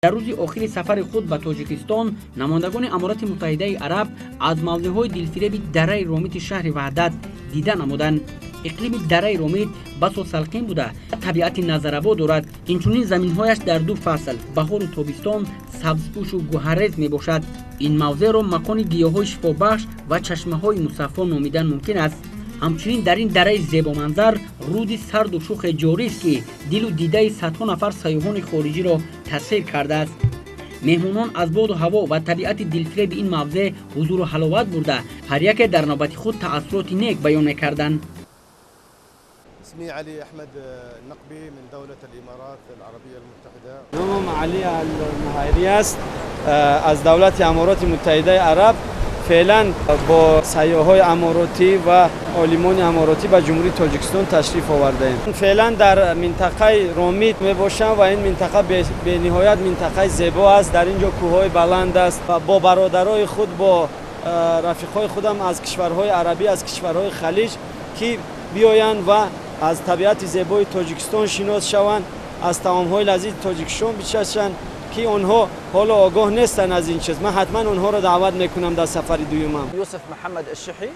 дар рӯзи охири сафари худ ба тоҷикистон намояндагони аморати муттаҳидаи араб аз мавзеъҳои дилфиреби дараи ромити шаҳри ваҳдат дида намуданд. иқлими дараи ромит басо салқин буда табиати назарабо дорад. инчунин заминҳояш дар ду фасл баҳору тобистон сабзпӯшу гӯҳаррез мебошад. ин мавзеъро макони гиёҳҳои шифобахш ва чашмаҳои мусаффо номидан мумкин аст. ҳамчунин дар ин дараи зебоманзар руди сарду шухе ҷорист ки дилу дидаи садҳо нафар сайёҳони хориҷиро тасхир кардааст. меҳмонон аз боду ҳаво ва табиати дилфиреби ин мавзеъ ҳузуру ҳаловат бурда ҳар яке дар навбати худ таассуроти нек баён мекарданд. اسمي علي أحمد النقبي من دولة الإمارات العربية المتحدة. نامم علي المهایری است از دولت امارات متحده عرب. فعلا با سیاح‌های اماراتی و عالمان اماراتی به جمهوری تاجیکستان تشریف آورده ایم. فعلا در منطقه رومیت میباشم و این منطقه به نهایت منطقه زیبا است. در اینجا کوههای بلند است و با برادرای خود با رفیقای خودم از کشورهای عربی از کشورهای خلیج که بیایند و از طبیعت زیبای تاجیکستان شناس شوند، از طعام‌های لذیذ تاجیکستان بچشند که آنها حالا آگاه نیستن از این چیز. من حتما آنها را دعوت میکنم در سفر دومم. يوسف محمد الشحي.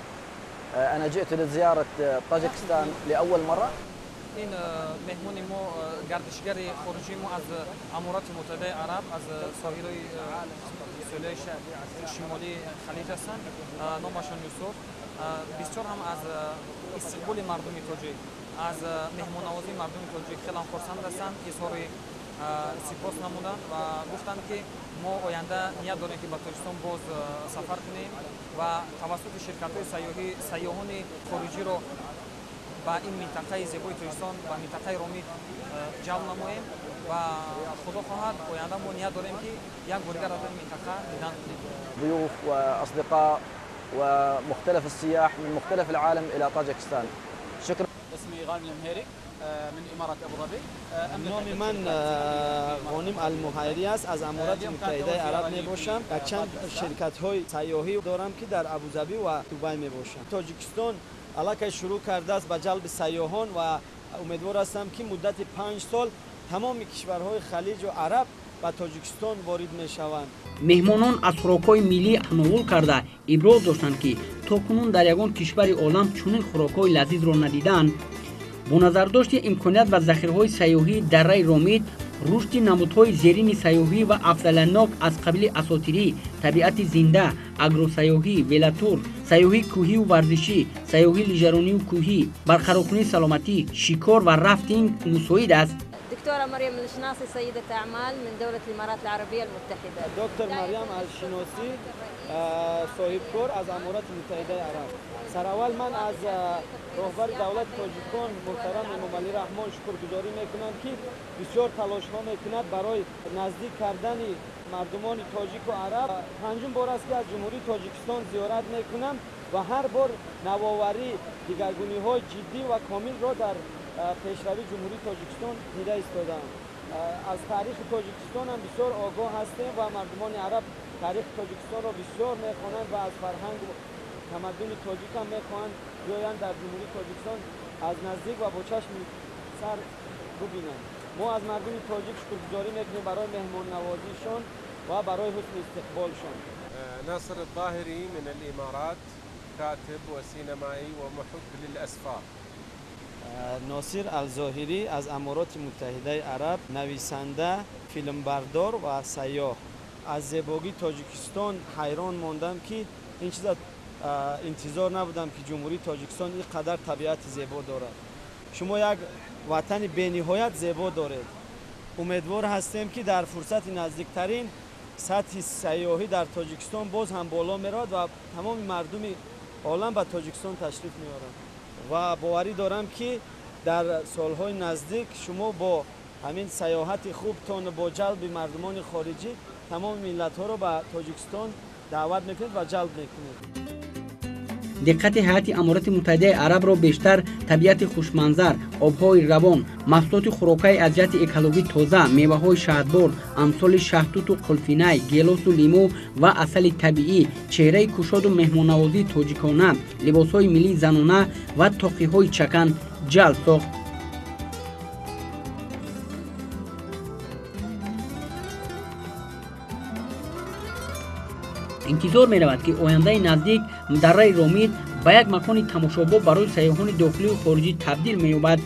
أنا جئت لزيارة طاجكستان لأول مرة. این مهمونی ما گردشگر خارجی ما از امارات متحده عرب از ساحل ساحل شمالی خلیج هستند. نامشان یوسف. بسیار هم از استقبال مردم تاجیک از مهمان‌نوازی مردم تاجیک خیلی خرسند هستند. اظهار سپاس نمودند و گفتند که ما آینده نیت داریم که به تاجیکستان باز سفر کنیم و توسط شرکت‌های سیاحان خارجی را با این منطقه زیبای تاجیکستان و منطقه رومیت جلب نماییم و خدا خواهد آینده ما نیت داریم که یک بارگاه را در این منطقه دیدن کنیم. ضيوف وأصدقاء ومختلف السياح من مختلف العالم إلى طاجكستان. شكرا. اسمي غانم المهيري من إمارات أبو ظبي. نام من غانم المهیری است. از امارات متحده عرب میباشم. چند شرکت‌های سیاحی دارم که در ابوظبی و دبی میباشم. تاجیکستان علاقه شروع کرده است به جلب سیاحان و امیدوار هستم که مدت 5 سال تمام کشورهای خلیج و عرب به تاجیکستان وارد میشوند. меҳмонон аз хӯрокҳои миллӣ тановул карда иброз доштанд ки токунун дар ягон кишвари олам чунин хӯрокҳои лазизро надиданд. бо назардошти имконият ва захираҳои сайёҳии дараи ромит рушди намудҳои зерини сайёҳӣ ва афзалиянок аз қабили асотирӣ, табиати зинда, агросайёҳӣ, велотур, сайёҳии кӯҳиву варзишӣ, сайёҳии лижаронию кӯҳӣ, барқароркунии саломатӣ, шикор ва рафтинг мусоид аст. دكتورة مريم الشناصي سيدة أعمال من دولة الإمارات العربية المتحدة. دكتور مريم الشناصي صاحب کار از امارات متحده عرب. سرأول من از رهبر دولت تاجیکستان محترم امام علی رحمان شکرگزاری میکنم که بسیار تلاش ها میکند برای نزدیک کردن مردمان تاجیک و عرب. پنجم بار است که از جمهوری تاجیکستان زیارت میکنم و هر بار نوآوری دیگرگونی های جدی و کامل را در پیشروی جمهوری تاجیکستان دیده ایستادم. از تاریخ تاجیکستان هم بسیار آگاه هستیم و مردمان عرب تاریخ تاجیکستان را بسیار میخوانند و از فرهنگ و تمدن تاجیک هم میخواهند بیایند در جمهوری تاجیکستان از نزدیک و با چشم سر ببینند. ما از مردم تاجیک شکرگزاری میکنیم برای مهمان نوازیشان و برای حسن استقبالشان. ناصر الظاهري من الإمارات كاتب وسينمائي ومحب للأسفار. ناصر الظاهری از امارات متحده عرب، نویسنده، فیلمبردار و سیاح. از زیبایی تاجیکستان حیران ماندم که این چیزا انتظار نبودم که جمهوری تاجیکستان اینقدر طبیعت زیبا دارد. شما یک وطن بی‌نهایت زیبا دارید. امیدوار هستیم که در فرصت نزدیکترین سطح سیاحی در تاجیکستان باز هم بالا میرود و تمام مردم عالم به تاجیکستان تشریف میارند. و باوری دارم که در سالهای نزدیک شما با همین سیاحت خوبتان با جلب مردمان خارجی تمام ملت‌ها را به تاجیکستان دعوت میکنید و جلب میکنید. диққати ҳайати аморати муттаҳидаи араб ро бештар табиати хушманзар, обҳои равон, маҳсулоти хӯрокаи аз ҷиҳати экологӣ тоза, меваҳои шаҳдбор, амсоли шаҳтуту қулфинай, гелосу лимӯ ва асали табиӣ, чеҳраи кушоду меҳмоннавозии тоҷикона, либосҳои миллии занона ва тоқиҳои чакан ҷалб сохт. интизор меравад ки ояндаи наздик дарраи ромид ба як макони тамошобоб барои сайёҳони дохилию хориҷӣ табдил меёбад.